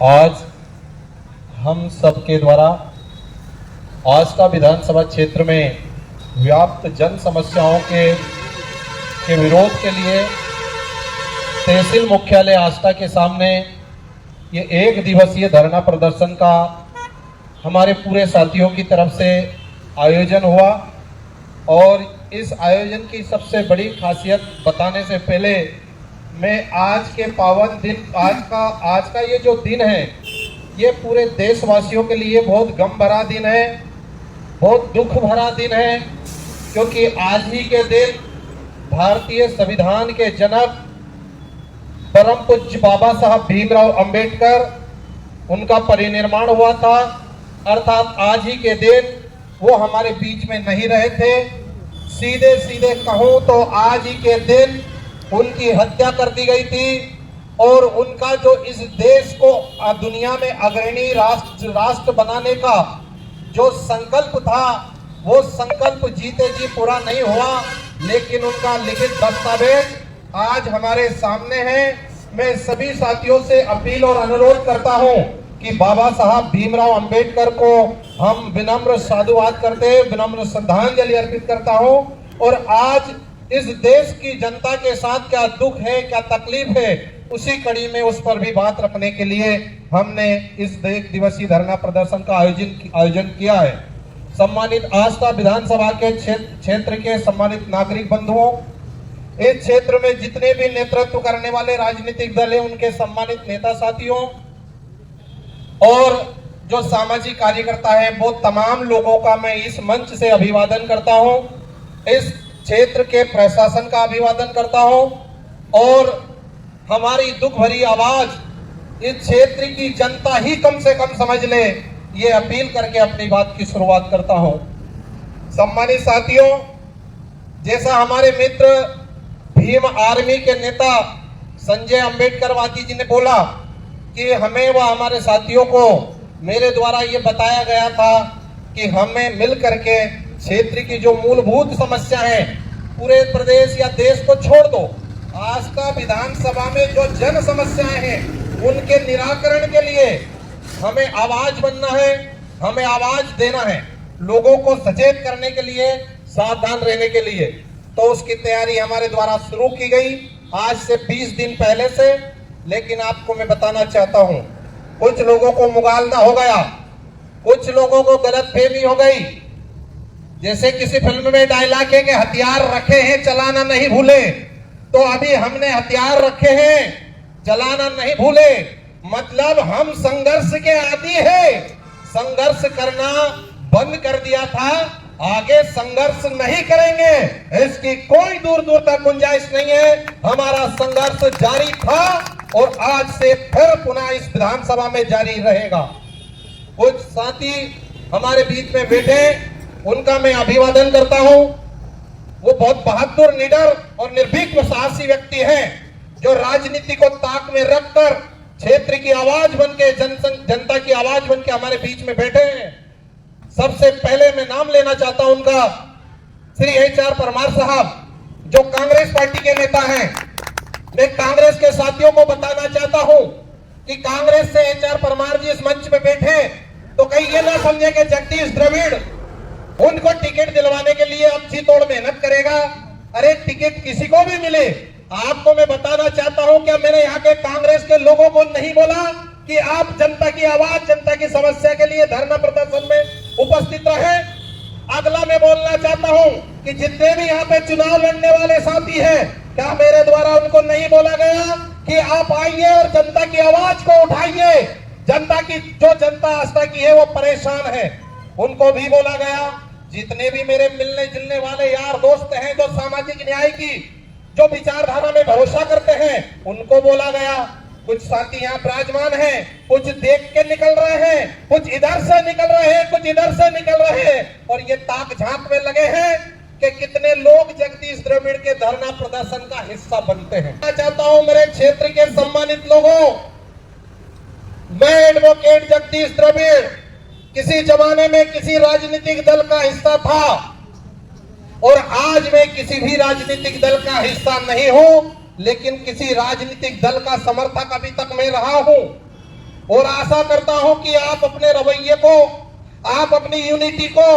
आज हम सबके द्वारा आस्था विधानसभा क्षेत्र में व्याप्त जन समस्याओं के विरोध के लिए तहसील मुख्यालय आस्था के सामने ये 1 दिवसीय धरना प्रदर्शन का हमारे पूरे साथियों की तरफ से आयोजन हुआ। और इस आयोजन की सबसे बड़ी खासियत बताने से पहले मैं आज के पावन दिन आज का ये जो दिन है, ये पूरे देशवासियों के लिए बहुत गम भरा दिन है, बहुत दुख भरा दिन है, क्योंकि आज ही के दिन भारतीय संविधान के जनक परम पूज्य बाबा साहब भीमराव अंबेडकर उनका परिनिर्माण हुआ था। अर्थात आज ही के दिन वो हमारे बीच में नहीं रहे थे। सीधे सीधे कहूं तो आज ही के दिन उनकी हत्या कर दी गई थी और उनका जो इस देश को दुनिया में अग्रणी राष्ट्र बनाने का जो संकल्प था, वो संकल्प जीते जी पूरा नहीं हुआ। लेकिन उनका लिखित दस्तावेज आज हमारे सामने है। मैं सभी साथियों से अपील और अनुरोध करता हूं कि बाबा साहब भीमराव अंबेडकर को हम विनम्र साधुवाद करते, विनम्र श्रद्धांजलि अर्पित करता हूं। और आज इस देश की जनता के साथ क्या दुख है, क्या तकलीफ है, उसी कड़ी में उस पर भी बात रखने के लिए हमने इस 1 दिवसीय धरना प्रदर्शन का आयोजन किया है। सम्मानित आस्था विधानसभा के क्षेत्र के सम्मानित नागरिक बंधुओं, इस क्षेत्र में जितने भी नेतृत्व करने वाले राजनीतिक दल हैं, उनके सम्मानित नेता साथियों और जो सामाजिक कार्यकर्ता है, वो तमाम लोगों का मैं इस मंच से अभिवादन करता हूं। इस क्षेत्र के प्रशासन का अभिवादन करता हूं और हमारी दुख भरी आवाज इस क्षेत्र की जनता ही कम से कम समझ ले, ये अपील करके अपनी बात की शुरुआत करता हूं। सम्मानित साथियों, जैसा हमारे मित्र भीम आर्मी के नेता संजय अंबेडकरवादी जी ने बोला कि हमें व हमारे साथियों को मेरे द्वारा ये बताया गया था कि हमें मिल करके क्षेत्र की जो मूलभूत समस्या है, पूरे प्रदेश या देश को छोड़ दो, आज का विधानसभा में जो जन समस्याएं हैं, उनके निराकरण के लिए हमें आवाज बनना है, हमें आवाज देना है, लोगों को सचेत करने के लिए, सावधान रहने के लिए। तो उसकी तैयारी हमारे द्वारा शुरू की गई आज से 20 दिन पहले से। लेकिन आपको मैं बताना चाहता हूं, कुछ लोगों को मुगालदा हो गया, कुछ लोगों को गलतफहमी हो गई। जैसे किसी फिल्म में डायलॉग है कि हथियार रखे हैं चलाना नहीं भूले, तो अभी हमने हथियार रखे हैं, चलाना नहीं भूले। मतलब हम संघर्ष के आदी हैं, संघर्ष करना बंद कर दिया था, आगे संघर्ष नहीं करेंगे, इसकी कोई दूर दूर तक गुंजाइश नहीं है। हमारा संघर्ष जारी था और आज से फिर पुनः इस विधानसभा में जारी रहेगा। कुछ साथी हमारे बीच में बैठे, उनका मैं अभिवादन करता हूं। वो बहुत बहादुर, निडर और निर्भीक साहसी व्यक्ति हैं, जो राजनीति को ताक में रखकर क्षेत्र की आवाज बनके, जनता की आवाज बनके हमारे बीच में बैठे हैं। सबसे पहले मैं नाम लेना चाहता हूं उनका, श्री HR परमार साहब, जो कांग्रेस पार्टी के नेता हैं। मैं कांग्रेस के साथियों को बताना चाहता हूं कि कांग्रेस से HR परमार जी इस मंच में बैठे तो कहीं ये ना समझे कि जगदीश द्रविड़ उनको टिकट दिलवाने के लिए अब जी तोड़ मेहनत करेगा। अरे टिकट किसी को भी मिले, आपको मैं बताना चाहता हूं, क्या मैंने यहाँ के कांग्रेस के लोगों को नहीं बोला कि आप जनता की आवाज, जनता की समस्या के लिए धरना प्रदर्शन में उपस्थित रहे। अगला मैं बोलना चाहता हूं कि जितने भी यहाँ पे चुनाव लड़ने वाले साथी हैं, क्या मेरे द्वारा उनको नहीं बोला गया कि आप आइए और जनता की आवाज को उठाइए। जनता की, जो जनता आस्था की है, वो परेशान है, उनको भी बोला गया। जितने भी मेरे मिलने जुलने वाले यार दोस्त हैं, जो सामाजिक न्याय की जो विचारधारा में भरोसा करते हैं, उनको बोला गया। कुछ साथी यहाँ विराजमान हैं, कुछ देख के निकल रहे हैं, कुछ इधर से निकल रहे हैं, कुछ इधर से निकल रहे हैं, और ये ताक झांक में लगे हैं कि कितने लोग जगदीश द्रविड़ के धरना प्रदर्शन का हिस्सा बनते हैं। मैं चाहता हूं मेरे क्षेत्र के सम्मानित लोगों, मैं एडवोकेट जगदीश द्रविड़ किसी जमाने में किसी राजनीतिक दल का हिस्सा था और आज मैं किसी भी राजनीतिक दल का हिस्सा नहीं हूं, लेकिन किसी राजनीतिक दल का समर्थक अभी तक मैं रहा हूं। और आशा करता हूं कि आप अपने रवैये को, आप अपनी यूनिटी को,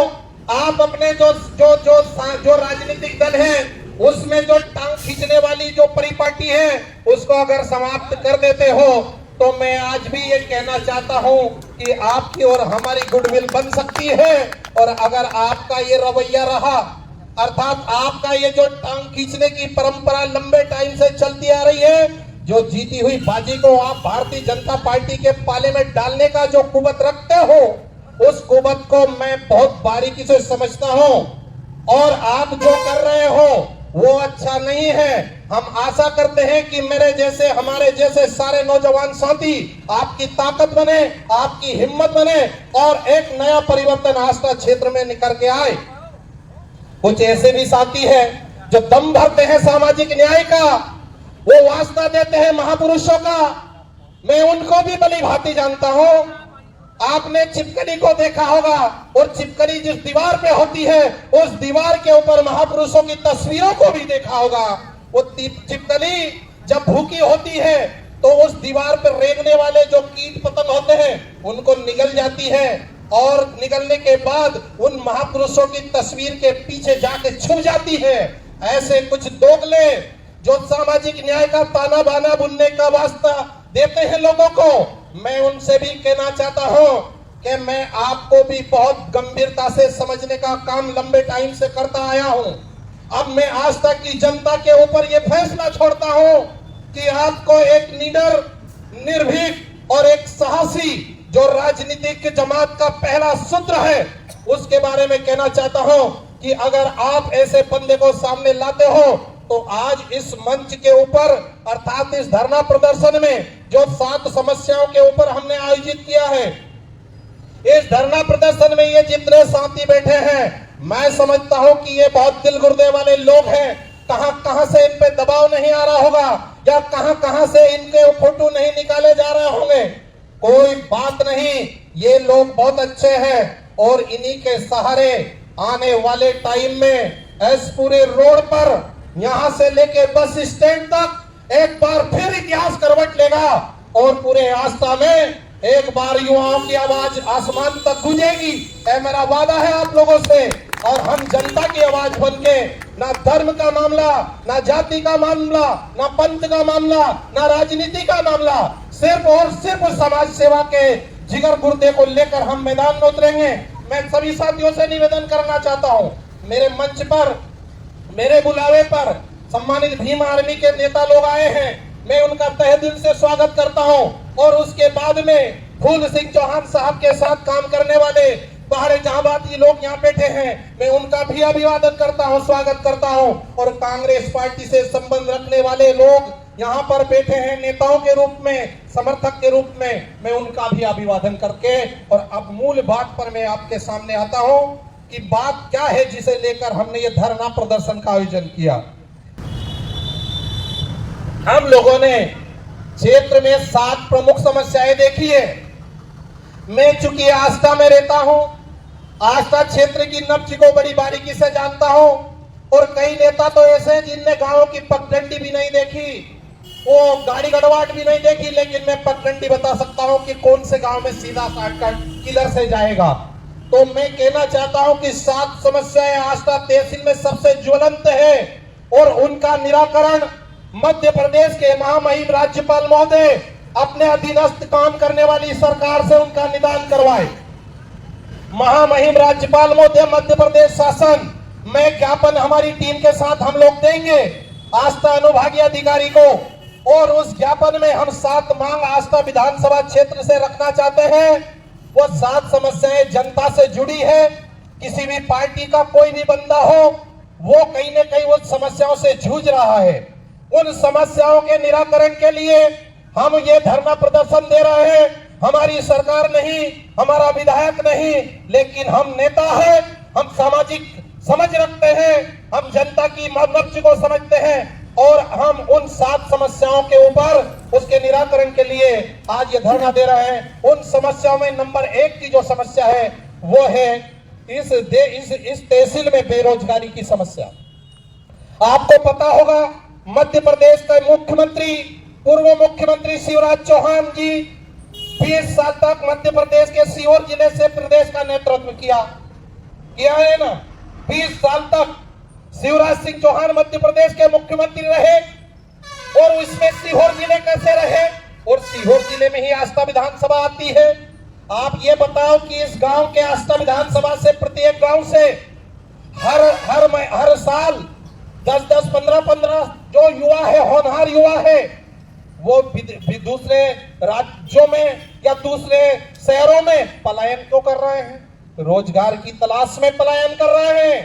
आप अपने जो राजनीतिक दल है उसमें जो टांग खींचने वाली जो परिपाटी है उसको अगर समाप्त कर देते हो, तो मैं आज भी ये कहना चाहता हूं कि आपकी और हमारी गुडविल बन सकती है। और अगर आपका ये रवैया रहा, अर्थात आपका ये जो टांग खींचने की परंपरा लंबे टाइम से चलती आ रही है, जो जीती हुई बाजी को आप भारतीय जनता पार्टी के पाले में डालने का जो कुवत रखते हो, उस कुवत को मैं बहुत बारीकी से समझता हूं। और आप जो कर रहे हो वो अच्छा नहीं है। हम आशा करते हैं कि मेरे जैसे, हमारे जैसे सारे नौजवान साथी आपकी ताकत बने, आपकी हिम्मत बने और एक नया परिवर्तन आस्था क्षेत्र में निकल के आए। कुछ ऐसे भी साथी हैं जो दम भरते हैं सामाजिक न्याय का, वो वास्ता देते हैं महापुरुषों का। मैं उनको भी भली भांति जानता हूं। आपने छिपकली को देखा होगा, और छिपकली जिस दीवार पे होती है उस दीवार के ऊपर महापुरुषों की तस्वीरों को भी देखा होगा। वो छिपकली जब भूखी होती है तो उस दीवार पर रेंगने वाले जो कीट पतंग होते हैं उनको निगल जाती है, और निगलने के बाद उन महापुरुषों की तस्वीर के पीछे जाके छुप जाती है। ऐसे कुछ दोगले जो सामाजिक न्याय का ताना बाना बुनने का वास्ता देते हैं लोगों को, मैं उनसे भी कहना चाहता हूं कि मैं आपको भी बहुत गंभीरता से समझने का काम लंबे टाइम से करता आया हूं। अब मैं आज तक की जनता के ऊपर यह फैसला छोड़ता हूं कि आपको एक निडर, निर्भीक और एक साहसी जो राजनीतिक जमात का पहला सूत्र है उसके बारे में कहना चाहता हूं कि अगर आप ऐसे बंदे को सामने लाते हो तो आज इस मंच के ऊपर, अर्थात इस धरना प्रदर्शन में जो 7 समस्याओं के ऊपर हमने आयोजित किया है, इस धरना प्रदर्शन में ये जितने साथी बैठे हैं, मैं समझता हूं कि ये बहुत दिल गुर्दे वाले लोग हैं। कहां से इन पे दबाव नहीं आ रहा होगा, या कहां से इनके फोटो नहीं निकाले जा रहे होंगे, कोई बात नहीं। ये लोग बहुत अच्छे हैं और इन्हीं के सहारे आने वाले टाइम में इस पूरे रोड पर, यहां से लेके बस स्टैंड तक एक बार फिर इतिहास करवट लेगा और पूरे आस्था में एक बार युवाओं की आवाज आसमान तक गूंजेगी। ये मेरा वादा है आप लोगों से। और हम जनता की आवाज बनके, ना धर्म का मामला, ना जाति का मामला, ना पंथ का मामला, ना राजनीति का मामला, सिर्फ और सिर्फ समाज सेवा के जिगर गुर्दे को लेकर हम मैदान में उतरेंगे। मैं सभी साथियों से निवेदन करना चाहता हूं, मेरे मंच पर, मेरे बुलावे पर सम्मानित भीम आर्मी के नेता लोग आए हैं, मैं उनका तहे दिल से स्वागत करता हूं। और उसके बाद में फूल सिंह चौहान साहब के साथ काम करने वाले बाहर जहांबादी लोग यहाँ बैठे हैं, मैं उनका भी अभिवादन करता हूं, स्वागत करता हूं। और कांग्रेस पार्टी से संबंध रखने वाले लोग यहाँ पर बैठे हैं नेताओं के रूप में, समर्थक के रूप में, मैं उनका भी अभिवादन करके, और अब मूल बात पर मैं आपके सामने आता हूं कि बात क्या है जिसे लेकर हमने ये धरना प्रदर्शन का आयोजन किया। हम लोगों ने क्षेत्र में 7 प्रमुख समस्याएं देखी है। मैं चूंकि आस्था में रहता हूं, आस्था क्षेत्र की नब्ज को बड़ी बारीकी से जानता हूं, और कई नेता तो ऐसे हैं जिनने गांवों की पगडंडी भी नहीं देखी, वो गाड़ी गड़वाट भी नहीं देखी, लेकिन मैं पगडंडी बता सकता हूं कि कौन से गांव में सीधा शॉर्टकट किधर से जाएगा। तो मैं कहना चाहता हूं कि 7 समस्याएं आस्था तहसील में सबसे ज्वलंत है, और उनका निराकरण मध्य प्रदेश के महामहिम राज्यपाल महोदय अपने अधीनस्थ काम करने वाली सरकार से उनका निदान करवाए। महामहिम राज्यपाल महोदय मध्य प्रदेश शासन में ज्ञापन हमारी टीम के साथ हम लोग देंगे आस्था अनुभागीय अधिकारी को, और उस ज्ञापन में हम 7 मांग आस्था विधानसभा क्षेत्र से रखना चाहते हैं। वो 7 समस्याएं जनता से जुड़ी है। किसी भी पार्टी का कोई भी बंदा हो, वो कहीं न कहीं उन समस्याओं से जूझ रहा है। उन समस्याओं के निराकरण के लिए हम ये धरना प्रदर्शन दे रहे हैं। हमारी सरकार नहीं, हमारा विधायक नहीं, लेकिन हम नेता हैं, हम सामाजिक समझ रखते हैं, हम जनता की नब्ज को समझते हैं, और हम उन 7 समस्याओं के ऊपर उसके निराकरण के लिए आज ये धरना दे रहे हैं। उन समस्याओं में नंबर 1 की जो समस्या है वो है इस तहसील में बेरोजगारी की समस्या। आपको पता होगा मध्य प्रदेश के मुख्यमंत्री, पूर्व मुख्यमंत्री शिवराज चौहान जी 20 साल तक मध्य प्रदेश के सीहोर जिले से प्रदेश का नेतृत्व किया है ना। 20 साल तक शिवराज सिंह चौहान मध्य प्रदेश के मुख्यमंत्री रहे और उसमें सीहोर जिले कैसे रहे, और सीहोर जिले में ही आस्था विधानसभा आती है। आप ये बताओ कि इस गांव के आस्था विधानसभा से प्रत्येक गांव से हर साल 10-10, 15-15 जो युवा है, होनहार युवा है, वो दूसरे राज्यों में या दूसरे शहरों में पलायन क्यों कर रहे हैं? रोजगार की तलाश में पलायन कर रहे हैं।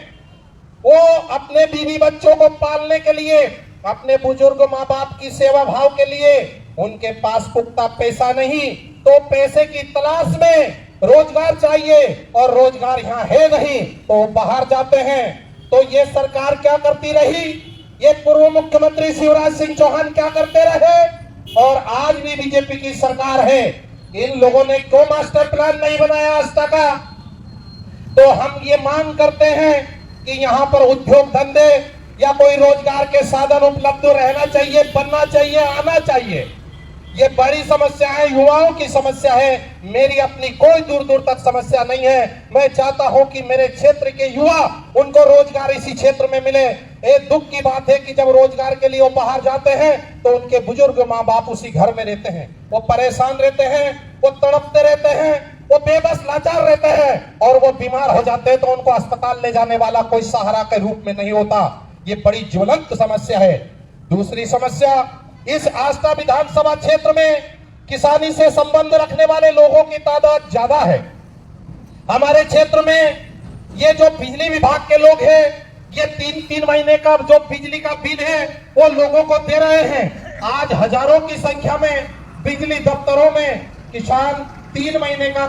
वो अपने बीवी बच्चों को पालने के लिए, अपने बुजुर्ग माँ बाप की सेवा भाव के लिए उनके पास पुख्ता पैसा नहीं, तो पैसे की तलाश में रोजगार चाहिए, और रोजगार यहाँ है नहीं तो बाहर जाते हैं। तो ये सरकार क्या करती रही? ये पूर्व मुख्यमंत्री शिवराज सिंह चौहान क्या करते रहे? और आज भी बीजेपी की सरकार है। इन लोगों ने क्यों मास्टर प्लान नहीं बनाया आस्था का? तो हम ये मांग करते हैं कि यहाँ पर उद्योग धंधे या कोई रोजगार के साधन उपलब्ध रहना चाहिए, बनना चाहिए, आना चाहिए। ये बड़ी समस्या है, युवाओं की समस्या है। मेरी अपनी कोई दूर दूर तक समस्या नहीं है। मैं चाहता हूं कि मेरे क्षेत्र के युवा, उनको रोजगार इसी क्षेत्र में मिले। ये दुख की बात है कि जब रोजगार के लिए वो बाहर जाते हैं तो उनके बुजुर्ग माँ बाप उसी घर में रहते हैं, वो परेशान रहते हैं, वो तड़पते रहते हैं, वो बेबस लाचार रहते हैं, और वो बीमार हो जाते हैं तो उनको अस्पताल ले जाने वाला कोई सहारा के रूप में नहीं होता। ये बड़ी ज्वलंत समस्या है। दूसरी समस्या, इस आस्था विधानसभा क्षेत्र में किसानी से संबंध रखने वाले लोगों की तादाद ज्यादा है। हमारे क्षेत्र में ये जो बिजली विभाग के लोग हैं, ये 3-3 महीने का जो बिजली का बिल है वो लोगों को दे रहे हैं। आज हजारों की संख्या में बिजली दफ्तरों में किसान 3 महीने का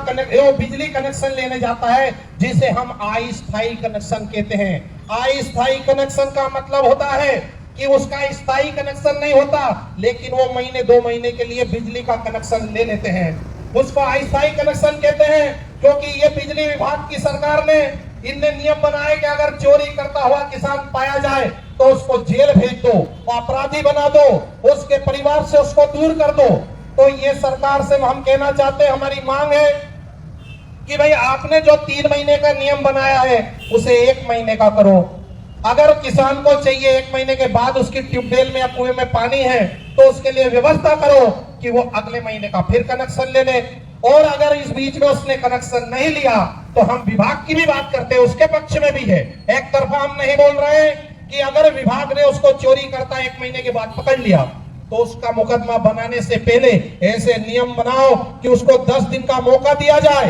बिजली कनेक्शन लेने जाता है, जिसे हम अस्थायी कनेक्शन कहते हैं। अस्थायी कनेक्शन का मतलब होता है कि उसका स्थायी कनेक्शन नहीं होता, लेकिन वो महीने 2 महीने के लिए बिजली का कनेक्शन ले लेते हैं। उसको अस्थायी कनेक्शन कहते हैं, क्योंकि ये बिजली विभाग की सरकार ने इनने नियम बनाए कि अगर चोरी करता हुआ किसान पाया जाए तो उसको जेल भेज दो, अपराधी बना दो, उसके परिवार से उसको दूर कर दो। तो ये सरकार से हम कहना चाहते हैं, हमारी मांग है कि भाई आपने जो 3 महीने का नियम बनाया है उसे 1 महीने का करो। अगर किसान को चाहिए 1 महीने के बाद उसकी ट्यूबवेल में या कुएं में पानी है तो उसके लिए व्यवस्था करो कि वो अगले महीने का फिर कनेक्शन ले ले। और अगर इस बीच में उसने कनेक्शन नहीं लिया तो हम विभाग की भी बात करते हैं, उसके पक्ष में भी है। एक तरफा हम नहीं बोल रहे हैं कि अगर विभाग ने उसको चोरी करता 1 महीने के बाद पकड़ लिया तो उसका मुकदमा बनाने से पहले ऐसे नियम बनाओ कि उसको 10 दिन का मौका दिया जाए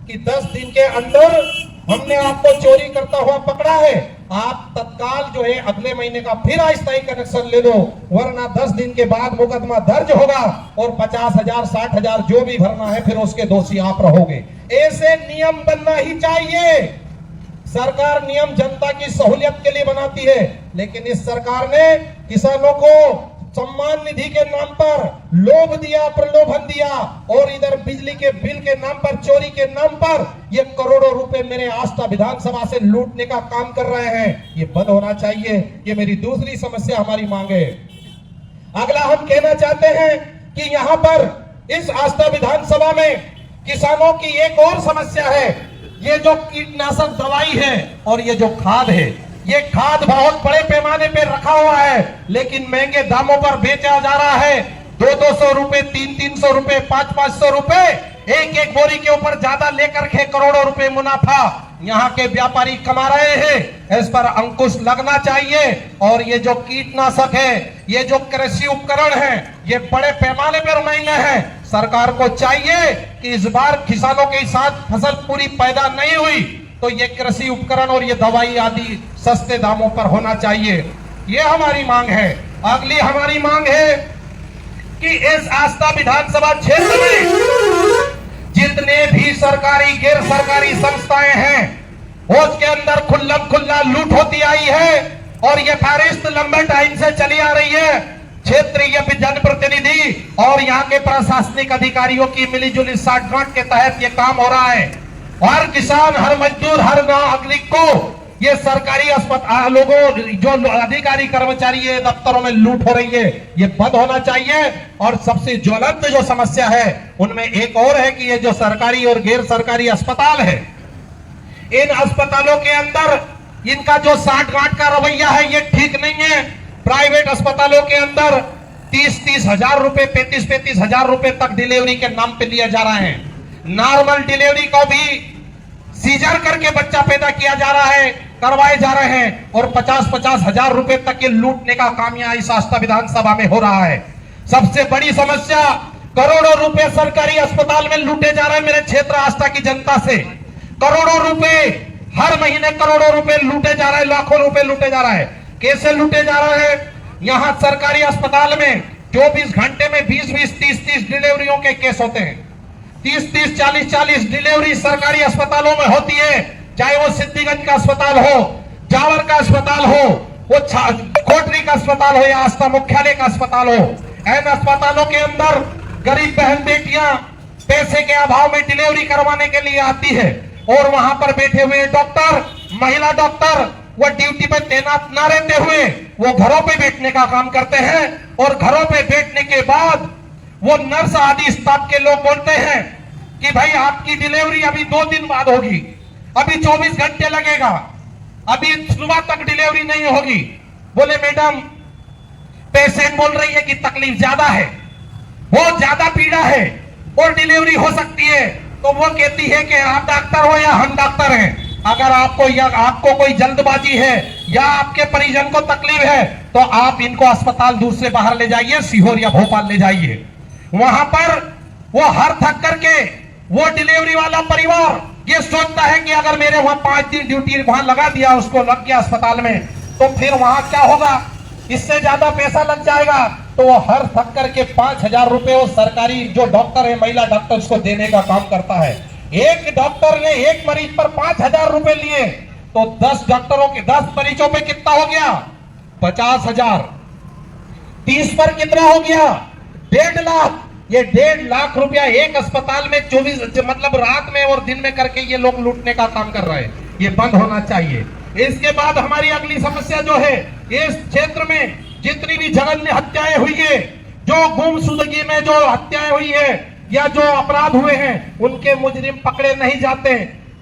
कि 10 दिन के अंदर हमने आपको चोरी करता हुआ पकड़ा है, आप तत्काल जो है अगले महीने का फिर अस्थायी कनेक्शन ले लो, वरना 10 दिन के बाद मुकदमा दर्ज होगा और 50,000 60,000 जो भी भरना है फिर उसके दोषी आप रहोगे। ऐसे नियम बनना ही चाहिए। सरकार नियम जनता की सहूलियत के लिए बनाती है, लेकिन इस सरकार ने किसानों को सम्मान निधि के नाम पर लोभ दिया, प्रलोभन दिया, और इधर बिजली के बिल के नाम पर, चोरी के नाम पर ये करोड़ों रुपए मेरे आस्था विधानसभा से लूटने का काम कर रहे हैं। ये बंद होना चाहिए। ये मेरी दूसरी समस्या, हमारी मांग है। अगला हम कहना चाहते हैं कि यहाँ पर इस आस्था विधानसभा में किसानों की एक और समस्या है। ये जो कीटनाशक दवाई है और ये जो खाद है, ये खाद बहुत बड़े पैमाने पे रखा हुआ है, लेकिन महंगे दामों पर बेचा जा रहा है। 200-200 रुपए, 300-300 रुपए, 500-500 रुपए एक बोरी के ऊपर ज्यादा लेकर के करोड़ों रुपए मुनाफा यहाँ के व्यापारी कमा रहे हैं। इस पर अंकुश लगना चाहिए। और ये जो कीटनाशक है, ये जो कृषि उपकरण है, ये बड़े पैमाने पर महंगे हैं। सरकार को चाहिए कि इस बार किसानों के साथ फसल पूरी पैदा नहीं हुई तो ये कृषि उपकरण और ये दवाई आदि सस्ते दामों पर होना चाहिए। ये हमारी मांग है। अगली हमारी मांग है कि इस आस्था विधानसभा क्षेत्र में जितने भी सरकारी गैर सरकारी संस्थाएं हैं उसके अंदर खुल्ला लूट होती आई है, और ये फहरिस्त लंबे टाइम से चली आ रही है। क्षेत्रीय जनप्रतिनिधि और यहाँ के प्रशासनिक अधिकारियों की मिलीजुली साठगांठ के तहत ये काम हो रहा है। हर किसान, हर मजदूर, हर नागरिक को ये सरकारी अस्पताल लोगों जो अधिकारी कर्मचारी ये दफ्तरों में लूट हो रही है, ये बंद होना चाहिए। और सबसे ज्वलंत जो समस्या है उनमें एक और है कि ये जो सरकारी और गैर सरकारी अस्पताल है, इन अस्पतालों के अंदर इनका जो साठ गांठ का रवैया है ये ठीक नहीं है। प्राइवेट अस्पतालों के अंदर 30-30 हजार रुपए, 35-35 हजार रुपए तक डिलीवरी के नाम पे लिया जा रहा है। नॉर्मल डिलीवरी को भी सीजर करके बच्चा पैदा किया जा रहा है, करवाए जा रहे हैं, और 50-50 हजार रुपए तक के लूटने का काम यहाँ इस आस्था विधानसभा में हो रहा है। सबसे बड़ी समस्या, करोड़ों रुपए सरकारी अस्पताल में लूटे जा रहे हैं मेरे क्षेत्र आस्था की जनता से। करोड़ों रुपए हर महीने, करोड़ों रुपए लूटे जा रहे हैं, लाखों रुपए लूटे जा रहा है। कैसे लूटे जा रहे हैं? यहाँ सरकारी अस्पताल में 24 घंटे में 20-20, 30-30 डिलीवरियों के केस होते हैं। 30-30, 40-40 डिलीवरी सरकारी अस्पतालों में होती है, चाहे वो सिद्धिगंज का अस्पताल हो, जावर का अस्पताल हो, वो कोटरी का अस्पताल हो या आस्था मुख्यालय का अस्पताल हो। इन अस्पतालों के अंदर गरीब बहन बेटियां पैसे के अभाव में डिलीवरी करवाने के लिए आती है, और वहां पर बैठे हुए डॉक्टर, महिला डॉक्टर, वो ड्यूटी पर तैनात ना रहते हुए वो घरों पे बैठने का काम करते हैं, और घरों पे बैठने के बाद वो नर्स आदि स्टाफ के लोग बोलते हैं कि भाई आपकी डिलीवरी अभी 2 दिन बाद होगी, अभी 24 घंटे लगेगा, अभी सुबह तक डिलीवरी नहीं होगी। बोले मैडम, पेशेंट बोल रही है कि तकलीफ ज्यादा है, बहुत ज्यादा पीड़ा है और डिलीवरी हो सकती है। तो वो कहती है कि आप डॉक्टर हो या हम डॉक्टर हैं, अगर आपको कोई जल्दबाजी है या आपके परिजन को तकलीफ है तो आप इनको अस्पताल दूर से बाहर ले जाइए, सीहोर या भोपाल ले जाइए। वहां पर वो हर थक करके वो डिलीवरी वाला परिवार ये सोचता है कि अगर मेरे वहां 5 दिन ड्यूटी वहां लगा दिया, उसको लग गया अस्पताल में, तो फिर वहां क्या होगा, इससे ज्यादा पैसा लग जाएगा। तो वो हर थक करके 5,000 रुपए वो सरकारी जो डॉक्टर है, महिला डॉक्टर, उसको देने का काम करता है। एक डॉक्टर ने एक मरीज पर 5,000 रुपए लिए तो 10 डॉक्टरों के 10 मरीजों पे कितना हो गया, 50,000। 30 पर कितना हो गया, 1.5 लाख। ये 1.5 लाख रुपया एक अस्पताल में 24 मतलब रात में और दिन में करके ये लोग लूटने का काम कर रहे हैं। ये बंद होना चाहिए। इसके बाद हमारी अगली समस्या जो है, इस क्षेत्र में जितनी भी जघन्य हत्याएं हुई है, जो गुमशुदगी में जो हत्याएं हुई है या जो अपराध हुए हैं, उनके मुजरिम पकड़े नहीं जाते।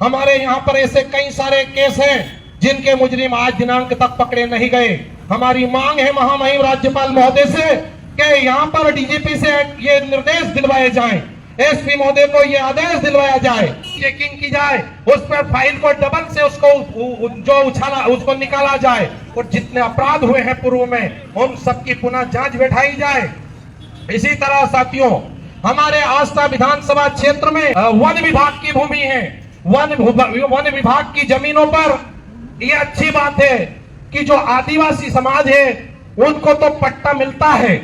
हमारे यहाँ पर ऐसे कई सारे केस हैं जिनके मुजरिम आज दिनांक तक पकड़े नहीं गए। हमारी मांग है महामहिम राज्यपाल महोदय से कि यहाँ पर डीजीपी से ये निर्देश दिलवाए जाएं, एसपी महोदय को ये आदेश दिलवाया जाए, चेकिंग की जाए, उस पर फाइल को डबल से उसको निकाला जाए, और जितने अपराध हुए हैं पूर्व में उन सबकी पुनः जांच बैठाई जाए। इसी तरह साथियों, हमारे आस्था विधानसभा क्षेत्र में वन विभाग की भूमि है। वन विभाग की जमीनों पर यह अच्छी बात है कि जो आदिवासी समाज है उनको तो पट्टा मिलता है,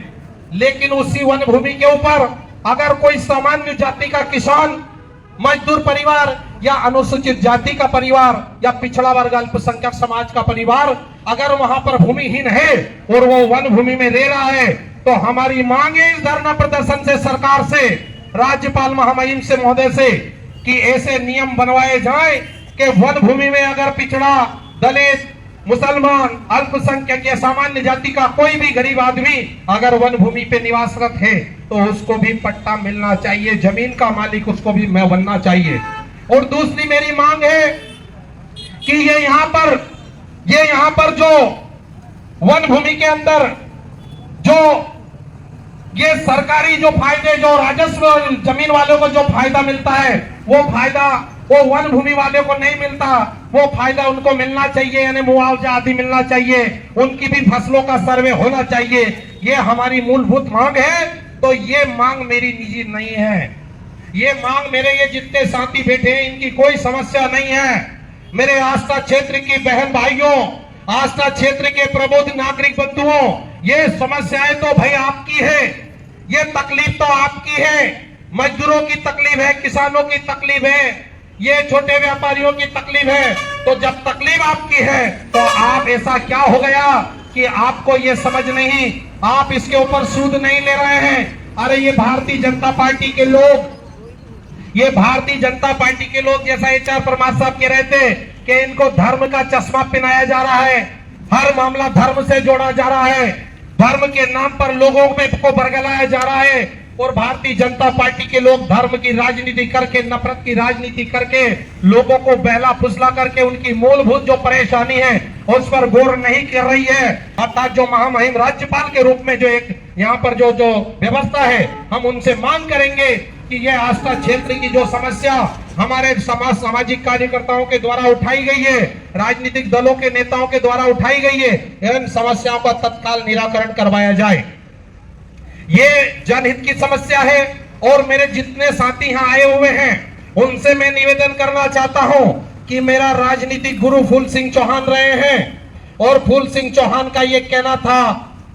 लेकिन उसी वन भूमि के ऊपर अगर कोई सामान्य जाति का किसान, मजदूर परिवार या अनुसूचित जाति का परिवार या पिछड़ा वर्ग अल्पसंख्यक समाज का परिवार अगर वहां पर भूमिहीन है और वो वन भूमि में रह रहा है, तो हमारी मांग है इस धरना प्रदर्शन से सरकार से, राज्यपाल महामहिम से महोदय से, कि ऐसे नियम बनवाए जाए कि वन भूमि में अगर पिछड़ा, दलित, मुसलमान, अल्पसंख्यक या सामान्य जाति का कोई भी गरीब आदमी अगर वन भूमि पे निवासरत है तो उसको भी पट्टा मिलना चाहिए, जमीन का मालिक उसको भी बनना चाहिए। और दूसरी मेरी मांग है कि ये यहाँ पर जो वन भूमि के अंदर जो ये सरकारी जो फायदे, जो राजस्व जमीन वालों को जो फायदा मिलता है, वो फायदा वो वन भूमि वाले को नहीं मिलता, वो फायदा उनको मिलना चाहिए, यानी मुआवजा आदि मिलना चाहिए, उनकी भी फसलों का सर्वे होना चाहिए। ये हमारी मूलभूत मांग है। तो ये मांग मेरी निजी नहीं है, ये मांग मेरे ये जितने साथी बैठे हैं इनकी कोई समस्या नहीं है। मेरे आस्था क्षेत्र की बहन भाइयों, आस्था क्षेत्र के प्रबुद्ध नागरिक बंधुओं, ये समस्याएं तो भाई आपकी है, ये तकलीफ तो आपकी है, मजदूरों की तकलीफ है, किसानों की तकलीफ है, ये छोटे व्यापारियों की तकलीफ है। तो जब तकलीफ आपकी है तो आप, ऐसा क्या हो गया कि आपको ये समझ नहीं, आप इसके ऊपर सूद नहीं ले रहे हैं। अरे ये भारतीय जनता पार्टी के लोग, जैसा HR परमार साहब के रहते कि इनको धर्म का चश्मा पहनाया जा रहा है, हर मामला धर्म से जोड़ा जा रहा है, धर्म के नाम पर लोगों में को बरगलाया जा रहा है। और भारतीय जनता पार्टी के लोग धर्म की राजनीति करके, नफरत की राजनीति करके, लोगों को बहला फुसला करके उनकी मूलभूत जो परेशानी है उस पर गौर नहीं कर रही है। अर्थात जो महामहिम राज्यपाल के रूप में जो एक यहाँ पर जो व्यवस्था है, हम उनसे मांग करेंगे कि यह आस्था क्षेत्र की जो समस्या हमारे सामाजिक कार्यकर्ताओं के द्वारा उठाई गई है, राजनीतिक दलों के नेताओं के द्वारा उठाई गई है, इन समस्याओं का तत्काल निराकरण करवाया जाए। ये जनहित की समस्या है और मेरे जितने साथी यहाँ आए हुए हैं उनसे मैं निवेदन करना चाहता हूं कि मेरा राजनीतिक गुरु फूल सिंह चौहान रहे हैं और फूल सिंह चौहान का ये कहना था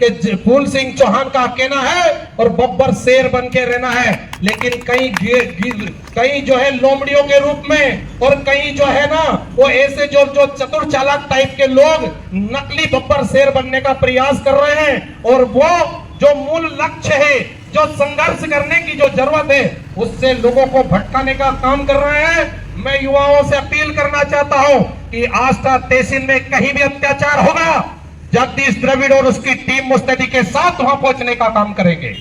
कि फूल सिंह चौहान का कहना है और बब्बर शेर बन के रहना है, लेकिन कई जो है लोमड़ियों के रूप में और कई जो है ना वो ऐसे जो चतुर चालाक टाइप के लोग नकली बब्बर शेर बनने का प्रयास कर रहे हैं और वो जो मूल लक्ष्य है, जो संघर्ष करने की जो जरूरत है, उससे लोगों को भटकाने का काम कर रहे हैं। मैं युवाओं से अपील करना चाहता हूं कि आस्था तहसील में कहीं भी अत्याचार होगा, जगदीश द्रविड़ और उसकी टीम मुस्तैदी के साथ वहां पहुंचने का काम करेंगे।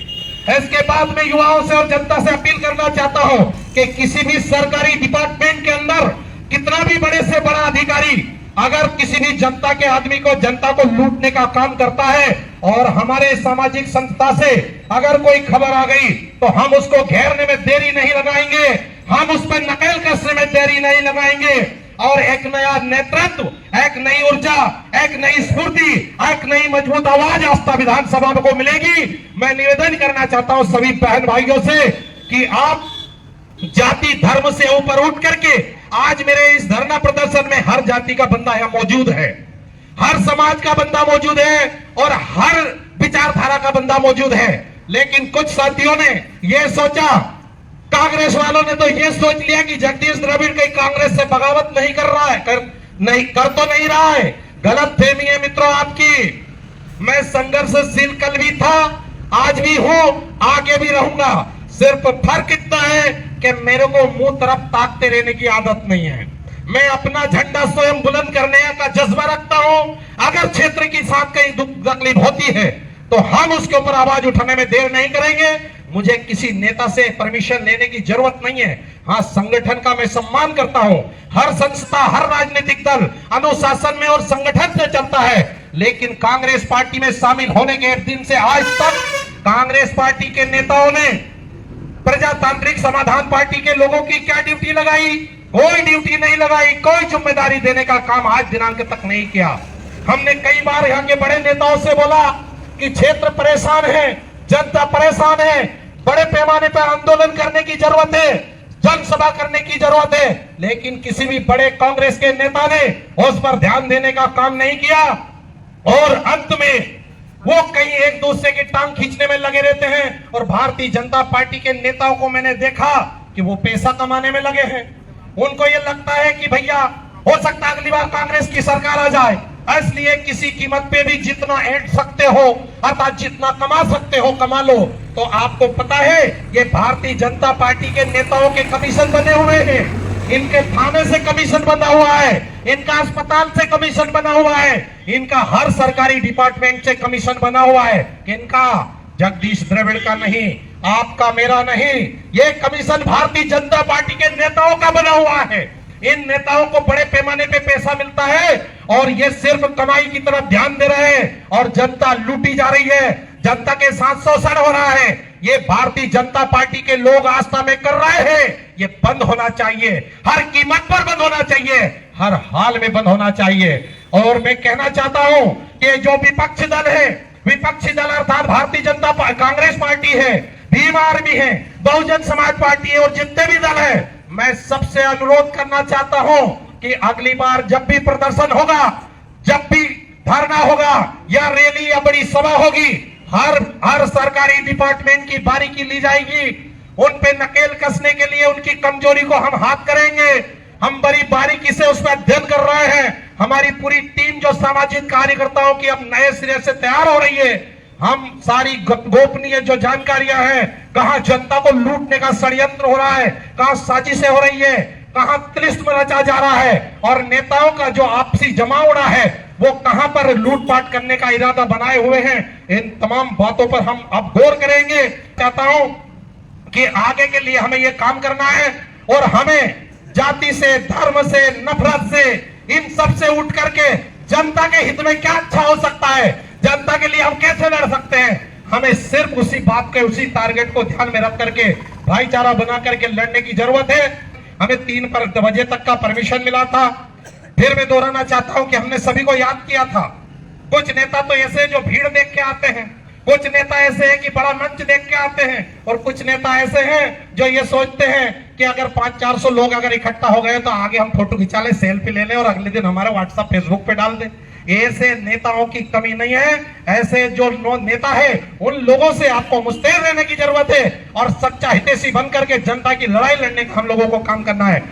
इसके बाद मैं युवाओं से और जनता से अपील करना चाहता हूं कि किसी भी सरकारी डिपार्टमेंट के अंदर कितना भी बड़े से बड़ा अधिकारी अगर किसी भी जनता के आदमी को, जनता को लूटने का काम करता है और हमारे सामाजिक संस्था से अगर कोई खबर आ गई तो हम उसको घेरने में देरी नहीं लगाएंगे, हम उस पर नकेल कसने में देरी नहीं लगाएंगे और एक नया नेतृत्व, एक नई ऊर्जा, एक नई स्फूर्ति, एक नई मजबूत आवाज आस्था विधानसभा को मिलेगी। मैं निवेदन करना चाहता हूं सभी बहन भाइयों से कि आप जाति धर्म से ऊपर उठ करके, आज मेरे इस धरना प्रदर्शन में हर जाति का बंदा यहाँ मौजूद है, हर समाज का बंदा मौजूद है और हर विचारधारा का बंदा मौजूद है, लेकिन कुछ साथियों ने यह सोचा, कांग्रेस वालों ने तो यह सोच लिया कि जगदीश द्रविड़ कहीं कांग्रेस से बगावत नहीं कर रहा है, कर तो नहीं रहा है। गलत फहमी है मित्रों आपकी। मैं संघर्षशील कल भी था, आज भी हूं, आगे भी रहूंगा। सिर्फ फर्क इतना है कि मेरे को मुंह तरफ ताकते रहने की आदत नहीं है। मैं अपना झंडा स्वयं बुलंद करने का जज्बा रखता हूं। अगर क्षेत्र की साथ कहीं दुख तकलीफ होती है तो हम उसके ऊपर आवाज उठाने में देर नहीं करेंगे। मुझे किसी नेता से परमिशन लेने की जरूरत नहीं है। हाँ, संगठन का मैं सम्मान करता हूं। हर संस्था, हर राजनीतिक दल अनुशासन में और संगठन से चलता है, लेकिन कांग्रेस पार्टी में शामिल होने के दिन से आज तक कांग्रेस पार्टी के नेताओं ने प्रजातांत्रिक समाधान पार्टी के लोगों की क्या ड्यूटी लगाई? कोई ड्यूटी नहीं लगाई, कोई जिम्मेदारी देने का काम आज दिनांक तक नहीं किया। हमने कई बार यहाँ के बड़े नेताओं से बोला कि क्षेत्र परेशान है, जनता परेशान है, बड़े पैमाने पर आंदोलन करने की जरूरत है, जनसभा करने की जरूरत है, लेकिन किसी भी बड़े कांग्रेस के नेता ने उस पर ध्यान देने का काम नहीं किया और अंत में वो कहीं एक दूसरे की टांग खींचने में लगे रहते हैं। और भारतीय जनता पार्टी के नेताओं को मैंने देखा कि वो पैसा कमाने में लगे हैं। उनको ये लगता है कि भैया हो सकता है अगली बार कांग्रेस की सरकार आ जाए, इसलिए किसी कीमत पे भी जितना ऐंठ सकते हो, अर्थात जितना कमा सकते हो कमा लो। तो आपको पता है ये भारतीय जनता पार्टी के नेताओं के कमीशन बने हुए हैं, इनके थाने से कमीशन बना हुआ है, इनका अस्पताल से कमीशन बना हुआ है, इनका हर सरकारी डिपार्टमेंट से कमीशन बना हुआ है। इनका जगदीश द्रविड़ का नहीं, आपका मेरा नहीं, ये कमीशन भारतीय जनता पार्टी के नेताओं का बना हुआ है। इन नेताओं को बड़े पैमाने पे पैसा मिलता है और ये सिर्फ कमाई की तरफ ध्यान दे रहे हैं और जनता लूटी जा रही है, जनता के साथ शोषण हो रहा है। ये भारतीय जनता पार्टी के लोग आस्था में कर रहे हैं, ये बंद होना चाहिए, हर कीमत पर बंद होना चाहिए, हर हाल में बंद होना चाहिए। और मैं कहना चाहता हूं कि जो विपक्षी दल है, विपक्षी दल अर्थात भारतीय जनता कांग्रेस पार्टी है, भीम आर्मी है, बहुजन समाज पार्टी है और जितने भी दल है, मैं सबसे अनुरोध करना चाहता हूं कि अगली बार जब भी प्रदर्शन होगा, जब भी धरना होगा या रैली या बड़ी सभा होगी, हर सरकारी डिपार्टमेंट की बारीकी ली जाएगी। उन पे नकेल कसने के लिए उनकी कमजोरी को हम हाथ करेंगे। हम बड़ी बारीकी से उसमें अध्ययन कर रहे हैं। हमारी पूरी टीम जो सामाजिक कार्यकर्ताओं की अब नए सिरे से तैयार हो रही है। हम सारी गोपनीय जो जानकारियां हैं, कहां जनता को लूटने का षड्यंत्र हो रहा है, कहां साजिशें हो रही है, कहां तिलिस्म रचा जा रहा है और नेताओं का जो आपसी जमावड़ा है वो कहां पर लूटपाट करने का इरादा बनाए हुए हैं। इन तमाम बातों पर हम अब गौर करेंगे। चाहता हूं कि आगे के लिए हमें ये काम करना है और हमें जाति से, धर्म से, नफरत से, इन सब से उठ करके जनता के हित में क्या अच्छा हो सकता है, जनता के लिए हम कैसे लड़ सकते हैं, हमें सिर्फ उसी बात के, उसी टारगेट को ध्यान में रख करके भाईचारा बना करके लड़ने की जरूरत है। हमें 3 बजे तक का परमिशन मिला था। फिर मैं दोहराना चाहता हूं कि हमने सभी को याद किया था। कुछ नेता तो ऐसे जो भीड़ देख के आते हैं, कुछ नेता ऐसे हैं कि बड़ा मंच देख के आते हैं, और कुछ नेता ऐसे हैं जो ये सोचते हैं कि अगर 500-400 लोग अगर इकट्ठा हो गए तो आगे हम फोटो खिंचा ले, सेल्फी ले लें और अगले दिन हमारे व्हाट्सएप फेसबुक पे डाल दें। ऐसे नेताओं की कमी नहीं है। ऐसे जो नेता है उन लोगों से आपको मुस्तैद रहने की जरूरत है और सच्चा हितैषी बनकर के जनता की लड़ाई लड़ने का हम लोगों को काम करना है।